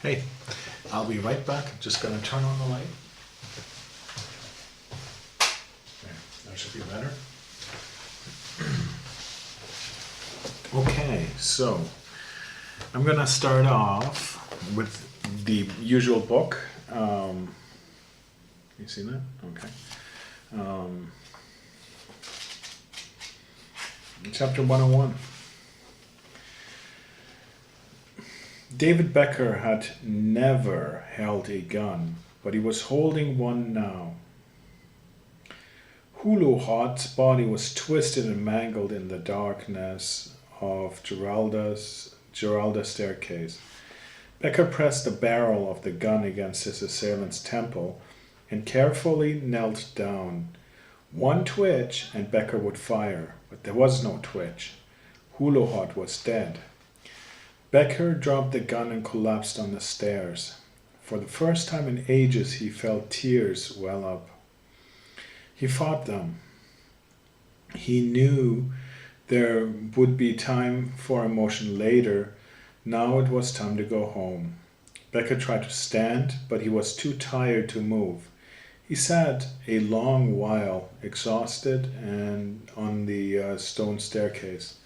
Hey, I'll be right back. I'm just gonna turn on the light. There, that should be better. Okay, so I'm gonna start off with the usual book. You see that? Okay. Chapter 101. David Becker had never held a gun, but he was holding one now. Hulu Hot's body was twisted and mangled in the darkness of Geralda's staircase. Becker pressed the barrel of the gun against his assailant's temple and carefully knelt down. One twitch and Becker would fire, but there was no twitch. Hulu Hot was dead. Becker dropped the gun and collapsed on the stairs. For the first time in ages, he felt tears well up. He fought them. He knew there would be time for emotion later. Now it was time to go home. Becker tried to stand, but he was too tired to move. He sat a long while, exhausted, and on the stone staircase.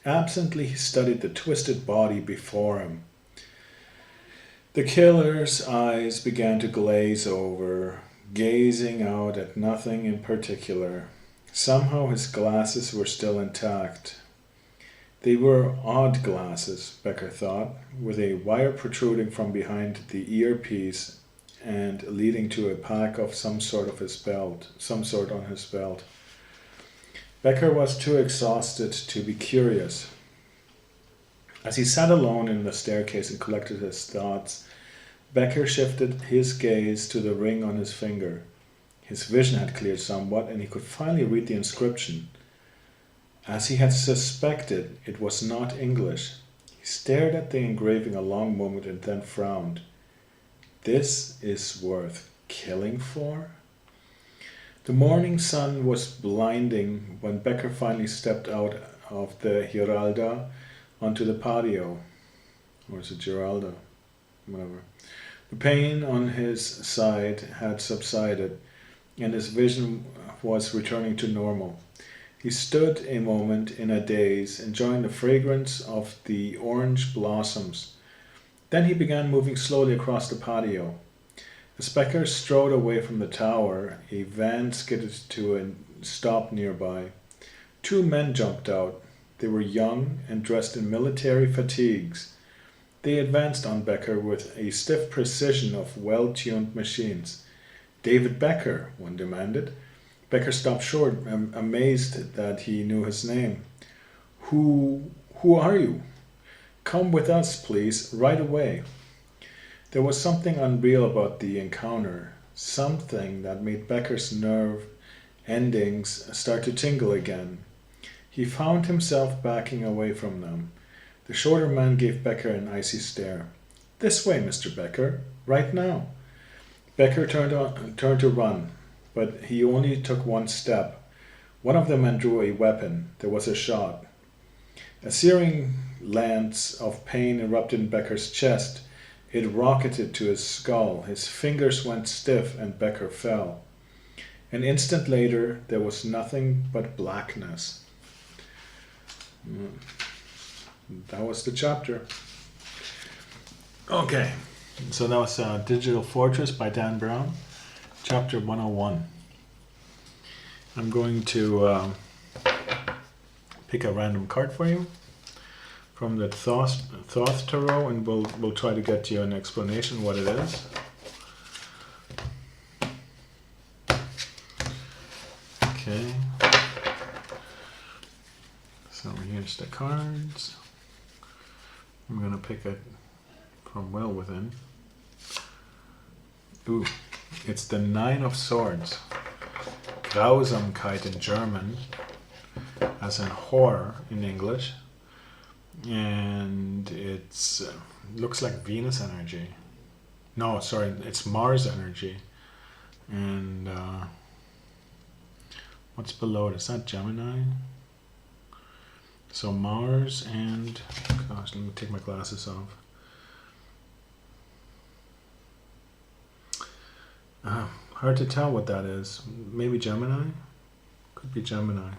Absently, he studied the twisted body before him. The killer's eyes began to glaze over, gazing out at nothing in particular. Somehow his glasses were still intact. They were odd glasses, Becker thought, with a wire protruding from behind the earpiece and leading to a pack of some sort on his belt. Becker was too exhausted to be curious. As he sat alone in the staircase and collected his thoughts, Becker shifted his gaze to the ring on his finger. His vision had cleared somewhat, and he could finally read the inscription. As he had suspected, it was not English. He stared at the engraving a long moment and then frowned. This is worth killing for? The morning sun was blinding when Becker finally stepped out of the Giralda onto the patio. Or is it Giralda? Whatever. The pain on his side had subsided, and his vision was returning to normal. He stood a moment in a daze, enjoying the fragrance of the orange blossoms. Then he began moving slowly across the patio. As Becker strode away from the tower, a van skidded to a stop nearby. Two men jumped out. They were young and dressed in military fatigues. They advanced on Becker with a stiff precision of well-tuned machines. "David Becker," one demanded. Becker stopped short, amazed that he knew his name. Who are you? "Come with us, please, right away." There was something unreal about the encounter, something that made Becker's nerve endings start to tingle again. He found himself backing away from them. The shorter man gave Becker an icy stare. "This way, Mr. Becker, right now." Becker turned to run, but he only took one step. One of the men drew a weapon. There was a shot. A searing lance of pain erupted in Becker's chest. It rocketed to his skull. His fingers went stiff and Becker fell. An instant later, there was nothing but blackness. That was the chapter. Okay, so that was Digital Fortress by Dan Brown, chapter 101. I'm going to pick a random card for you from the Thoth Tarot, and we'll try to get you an explanation what it is. Okay. So here's the cards. I'm gonna pick it from well within. Ooh, it's the Nine of Swords. Grausamkeit in German, as in horror in English. And it's looks like Venus energy. No, sorry, it's Mars energy. And what's below it? Is that Gemini? So Mars and, gosh, let me take my glasses off. Hard to tell what that is. Maybe Gemini? Could be Gemini.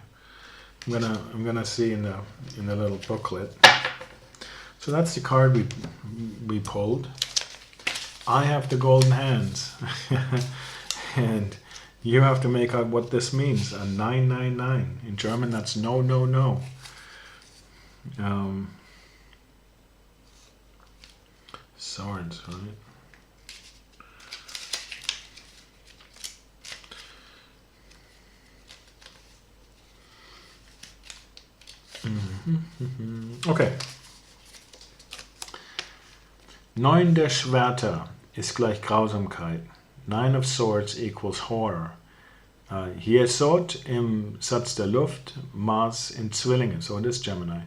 I'm gonna see in the little booklet. So that's the card we pulled. I have the golden hands. And you have to make out what this means. A 999. In German that's no, no, no. Swords, right? Okay. 9 der Schwerter ist gleich Grausamkeit. 9 of Swords equals horror. Yesod im Satz der Luft, Mars in Zwillinge, so it is Gemini.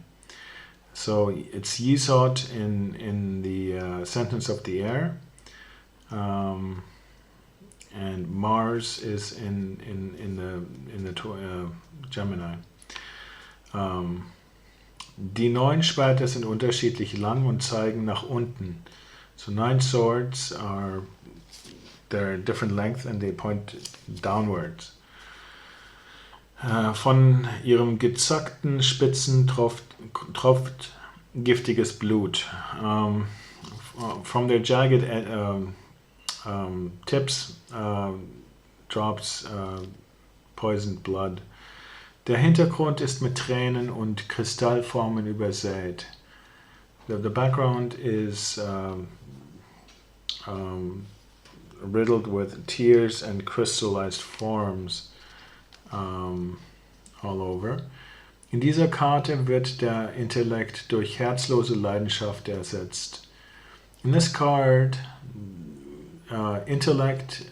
So it's Yesod in the sentence of the air, and Mars is in the Gemini. Die 9 Schwerter sind unterschiedlich lang und zeigen nach unten. So 9 swords they're different length and they point downwards. Von ihrem gezackten Spitzen tropft giftiges Blut. From their jagged tips drops poisoned blood. Der Hintergrund ist mit Tränen und Kristallformen übersät. The background is riddled with tears and crystallized forms all over. In dieser Karte wird der Intellekt durch herzlose Leidenschaft ersetzt. In this card, intellect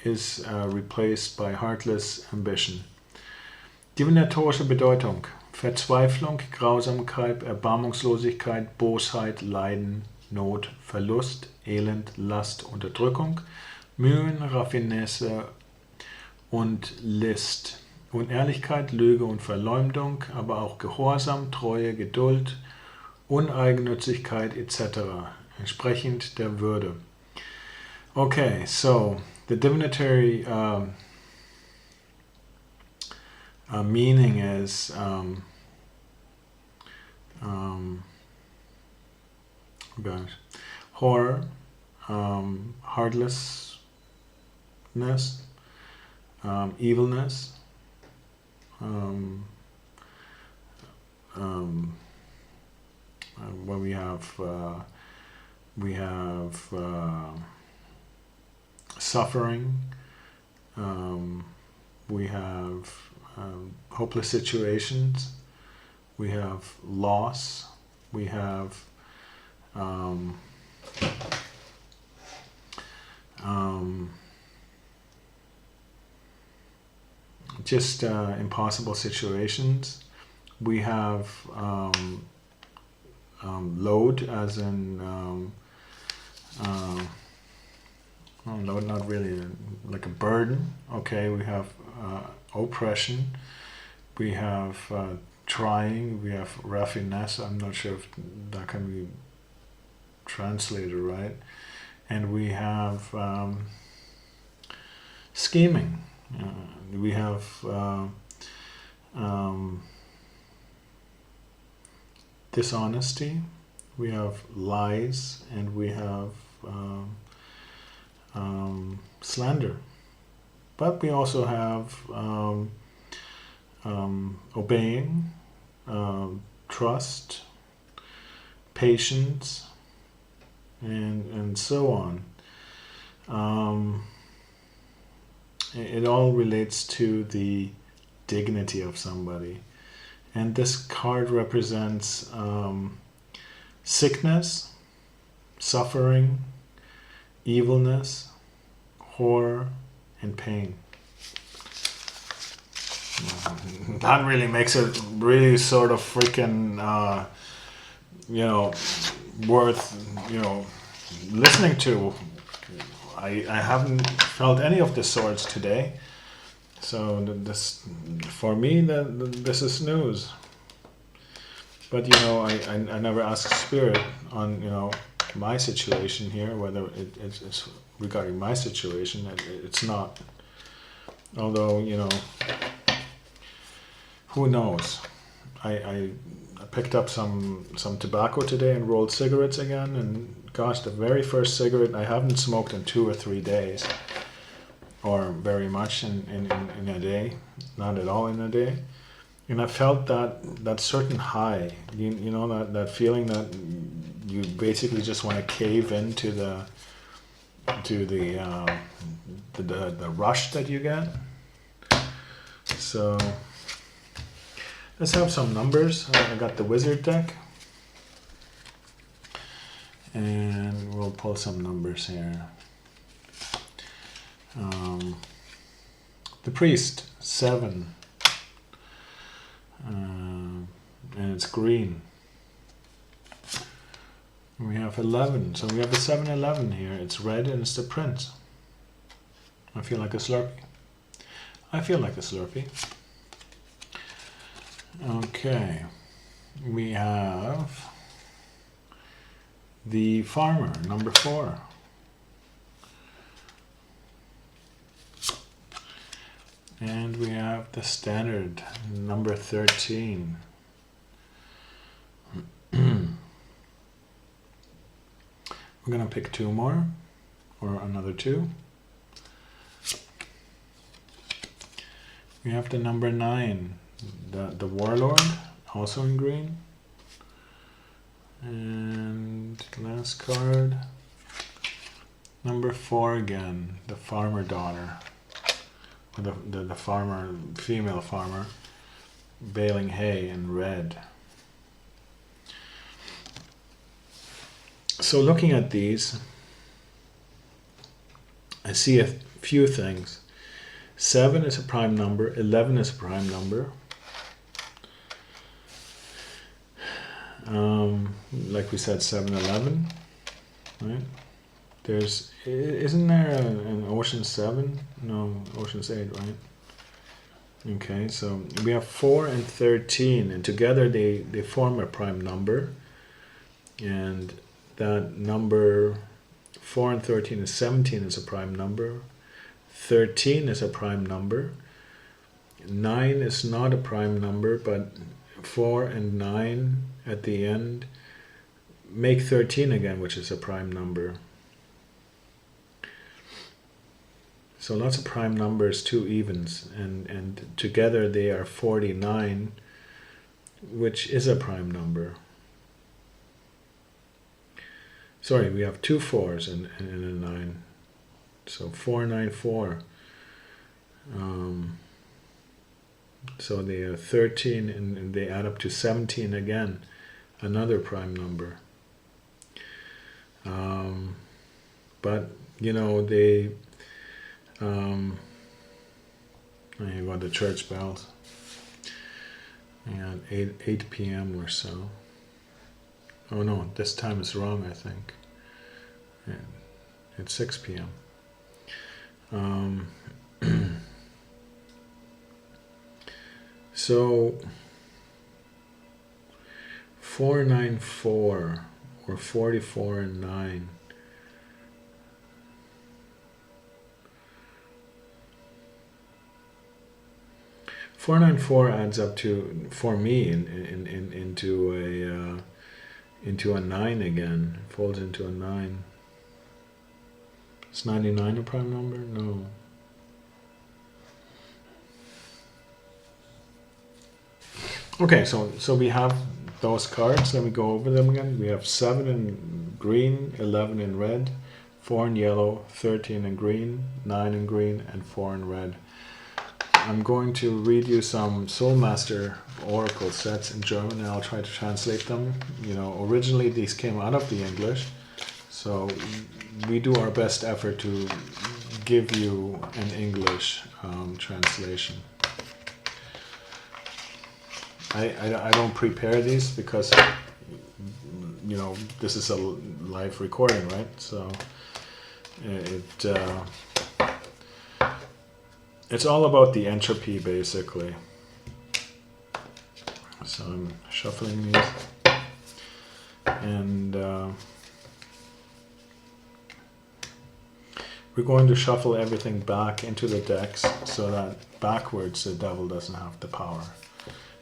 is replaced by heartless ambition. Divinatorische Bedeutung: Verzweiflung, Grausamkeit, Erbarmungslosigkeit, Bosheit, Leiden, Not, Verlust, Elend, Last, Unterdrückung, Mühen, Raffinesse und List. Unehrlichkeit, Lüge und Verleumdung, aber auch Gehorsam, Treue, Geduld, Uneigennützigkeit etc. Entsprechend der Würde. Okay, so the divinatory meaning is horror, heartlessness, evilness, where we have suffering, we have hopeless situations, we have loss, we have just impossible situations. We have load, as in load, not really like a burden. Okay, we have oppression. We have trying. We have raffinesse. I'm not sure if that can be translated right. And we have scheming. We have dishonesty, we have lies, and we have slander. But we also have obeying, trust, patience, and so on. It all relates to the dignity of somebody. And this card represents sickness, suffering, evilness, horror, and pain. That really makes it really sort of freaking, worth, listening to. I haven't felt any of the swords today, so this, for me, this is news. But I never ask Spirit on my situation here, whether it's regarding my situation, it's not. Although, you know, who knows? I picked up some tobacco today and rolled cigarettes again, and gosh, the very first cigarette I haven't smoked in 2 or 3 days, or very much in a day, not at all in a day. And I felt that certain high, you know, that feeling that you basically just want to cave into the rush that you get. So let's have some numbers. I got the wizard deck, and we'll pull some numbers here. The priest, 7. And it's green. We have 11, so we have a 7-11 here. It's red and it's the prince. I feel like a Slurpee. I feel like a Slurpee. Okay, we have the farmer, number 4. And we have the standard, number 13. We're going to pick 2 more, or another 2. We have the number 9, the warlord, also in green. And last card, number 4 again, the farmer daughter. The farmer, female farmer, baling hay in red. So looking at these, I see a few things. 7 is a prime number, 11 is a prime number. Like we said, 7-11, right? Isn't there an Ocean 7? No, Ocean's 8, right? Okay, so we have 4 and 13, and together they form a prime number. And that number 4 and 13 is 17 is a prime number. 13 is a prime number. 9 is not a prime number, but 4 and 9 at the end make 13 again, which is a prime number. So lots of prime numbers, 2 evens, and together they are 49, which is a prime number. Sorry, we have 2 4s and a 9. So 494. So they are 13 and they add up to 17 again, another prime number. But, you know, they... you got the church bells. And 8 p.m. or so. Oh no, this time is wrong, I think. Yeah, it's 6 p.m. 494 or 44 and 9. $494 adds up to, for me, into a 9 again. It folds into a 9. Is 99 a prime number? No. Okay, so we have those cards. Let me go over them again. We have 7 in green, 11 in red, 4 in yellow, 13 in green, 9 in green, and 4 in red. I'm going to read you some Soulmaster Oracle sets in German, and I'll try to translate them. You know, originally these came out of the English, so we do our best effort to give you an English translation. I don't prepare these because, you know, this is a live recording, right? So it's all about the entropy, basically. So I'm shuffling these, and we're going to shuffle everything back into the decks so that backwards the devil doesn't have the power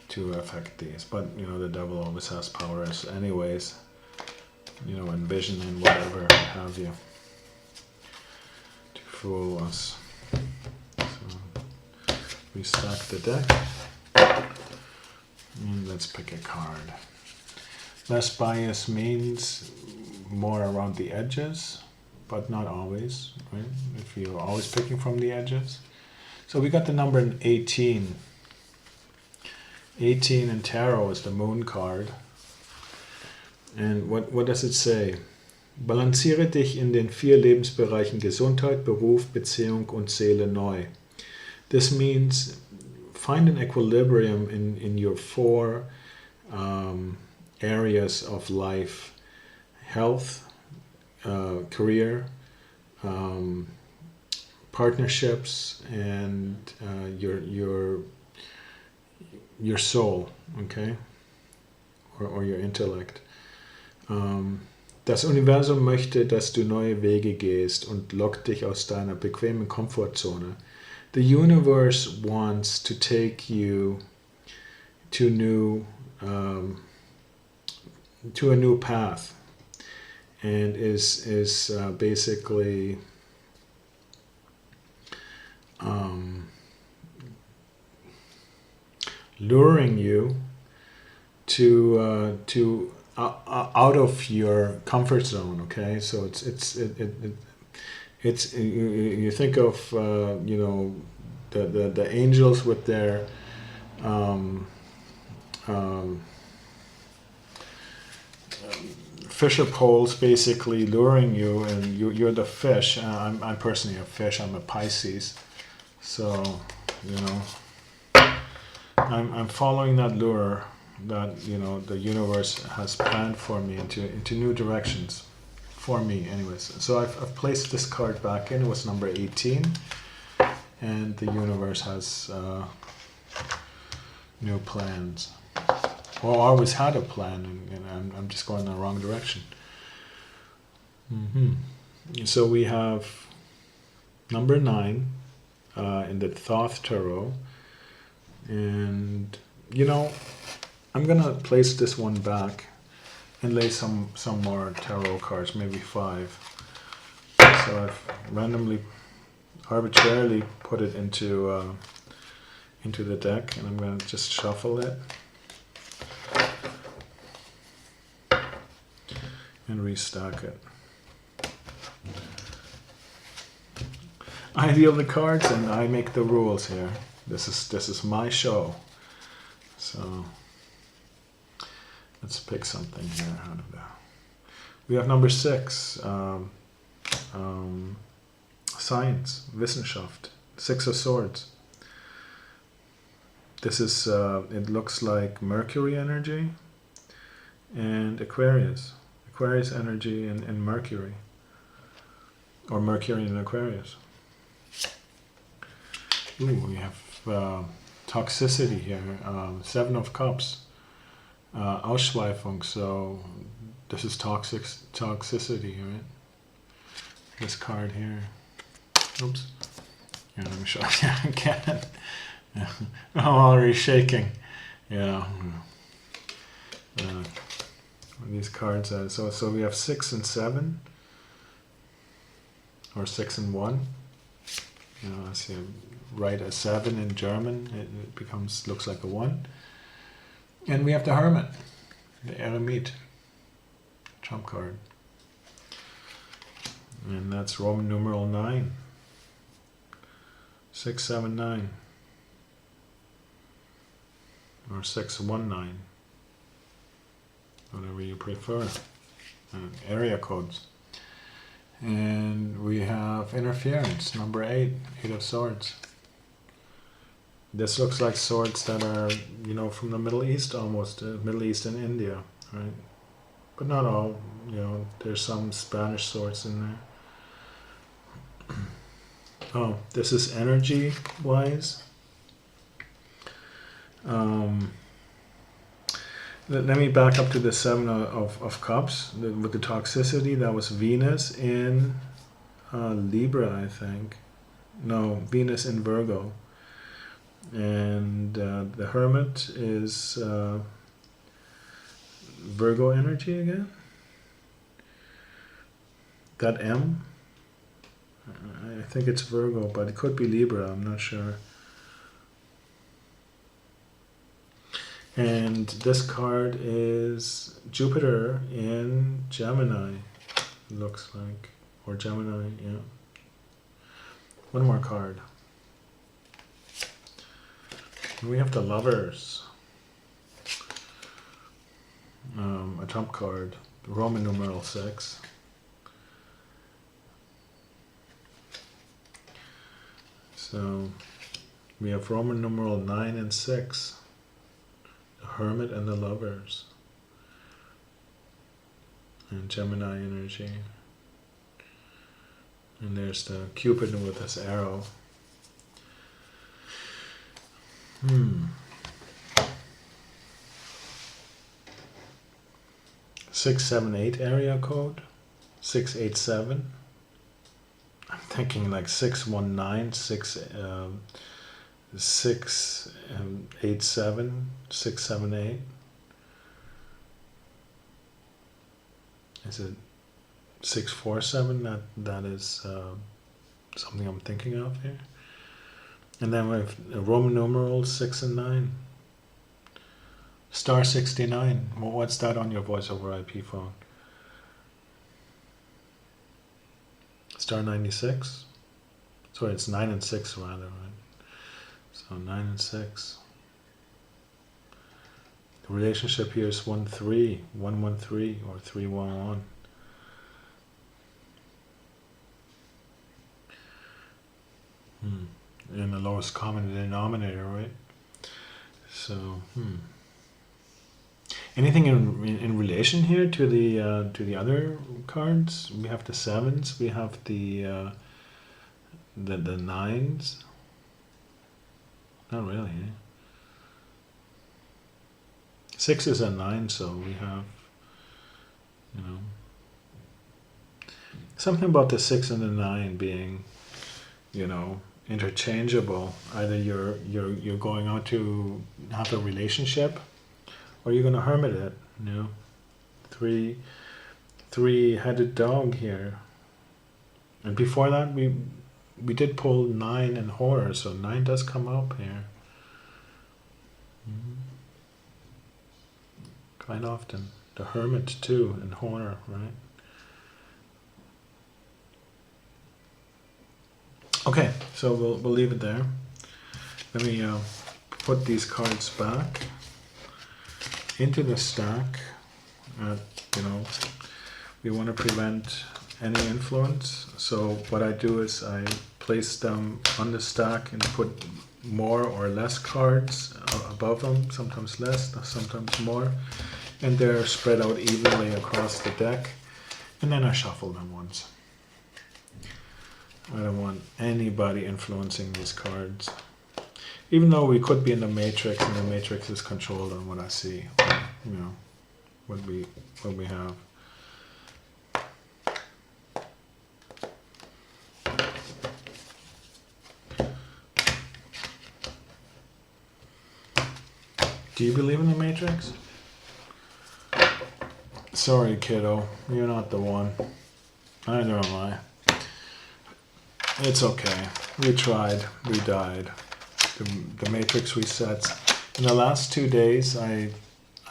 to affect these. But you know, the devil always has powers anyways, you know, in vision and whatever have you, to fool us. So we stack the deck and let's pick a card. Less bias means more around the edges, but not always, right? If you're always picking from the edges. So we got the number 18. 18 in tarot is the moon card. And what does it say? Balanciere dich in den 4 Lebensbereichen Gesundheit, Beruf, Beziehung und Seele neu. This means find an equilibrium in your 4 areas of life: health, career, partnerships, and your soul, okay, or your intellect. Das Universum möchte, dass du neue Wege gehst und lockt dich aus deiner bequemen Komfortzone. The universe wants to take you to a new path, and is basically luring you to out of your comfort zone. Okay, so it's you think of you know, the angels with their fisher poles basically luring you, and you're the fish. I'm personally a fish. I'm a Pisces, so you know, I'm following that lure that, you know, the universe has planned for me into new directions for me anyways. So I've placed this card back in. It was number 18, and the universe has new plans. Well, I always had a plan, and I'm just going in the wrong direction. So we have number 9 in the Thoth Tarot, and you know, I'm gonna place this one back and lay some more tarot cards, maybe 5. So I've randomly, arbitrarily put it into the deck, and I'm gonna just shuffle it and restack it. I deal the cards and I make the rules here. This is my show. So let's pick something here out of that. We have number 6, Science, Wissenschaft, 6 of Swords. This is, it looks like Mercury energy and Aquarius. Aquarius energy and Mercury. Or Mercury and Aquarius. Ooh, we have toxicity here. 7 of Cups. Ausschweifung, so this is toxicity, right? This card here. Oops. Here, let me show you again. I'm already shaking. Yeah. These cards are, so we have 6 and 7, or 6 and 1. You know, as you write a 7 in German, it becomes, looks like a 1. And we have the Hermit, the Eremit, trump card. And that's Roman numeral 9. 679. Or 619. Whatever you prefer. Area codes. And we have interference, number 8, 8 of Swords. This looks like swords that are, you know, from the Middle East almost, Middle East and India, right? But not all, you know, there's some Spanish swords in there. Oh, this is energy-wise. Let me back up to the 7 of Cups with the toxicity. That was Venus in Libra, I think. No, Venus in Virgo. And the Hermit is Virgo energy again. That M, I think it's Virgo, but it could be Libra, I'm not sure. And this card is Jupiter in Gemini, looks like. Or Gemini, yeah. One more card. And we have the Lovers. A trump card, Roman numeral 6. So we have Roman numeral 9 and 6. The Hermit and the Lovers. And Gemini energy. And there's the Cupid with this arrow. 678 area code. 687. I'm thinking like 619, 687, 678. Is it 647? That is something I'm thinking of here. And then we have Roman numerals 6 and 9. Star 69. Well, what's that on your voice over IP phone? Star 96? Sorry, it's 9 and 6 rather, right? So 9 and 6. The relationship here is 1-3, 1-1-3, or 3-1-1. In the lowest common denominator, right? So, anything in relation here to the other cards? We have the 7s. We have the 9s. Not really. 6 is a 9, so we have, something about the 6 and the 9 being, interchangeable. Either you're going out to have a relationship, or you're going to hermit it. Three-headed dog here. And before that, we did pull 9 and horror, so 9 does come up here. Quite often. The hermit too, and horror, right? Okay, so we'll leave it there. Let me put these cards back into the stack. We want to prevent any influence. So what I do is I place them on the stack and put more or less cards above them, sometimes less, sometimes more, and they're spread out evenly across the deck, and then I shuffle them once. I don't want anybody influencing these cards, even though we could be in the matrix and the matrix is controlled on what I see, what we have. Do you believe in the Matrix? Sorry, kiddo. You're not the one. Neither am I. It's okay. We tried. We died. The Matrix resets. In the last 2 days, I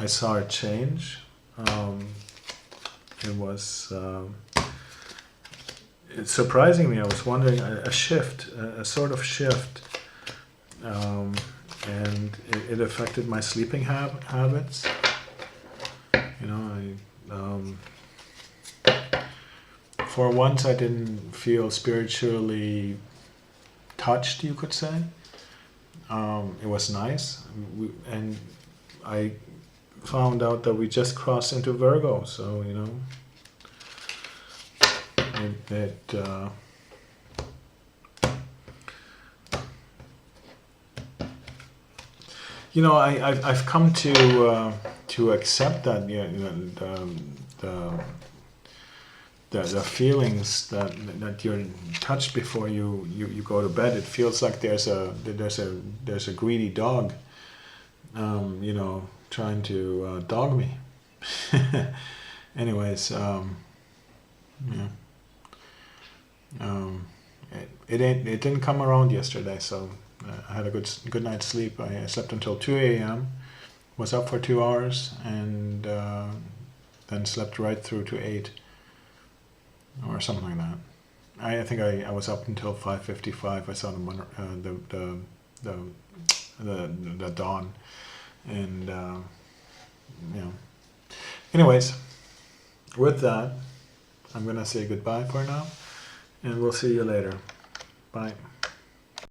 saw a change. It was... It's surprising me. I was wondering, a shift, a sort of shift. And it affected my sleeping habits. For once I didn't feel spiritually touched, you could say. It was nice. And I found out that we just crossed into Virgo, so, I've come to accept that the the feelings that you're touched before you go to bed. It feels like there's a greedy dog, trying to dog me. Anyways, yeah. It didn't come around yesterday, so I had a good night's sleep. I slept until 2 a.m. Was up for 2 hours, and then slept right through to 8 or something like that. I think I was up until 5:55. I saw the dawn, and Anyways, with that, I'm gonna say goodbye for now, and we'll see you later. Bye.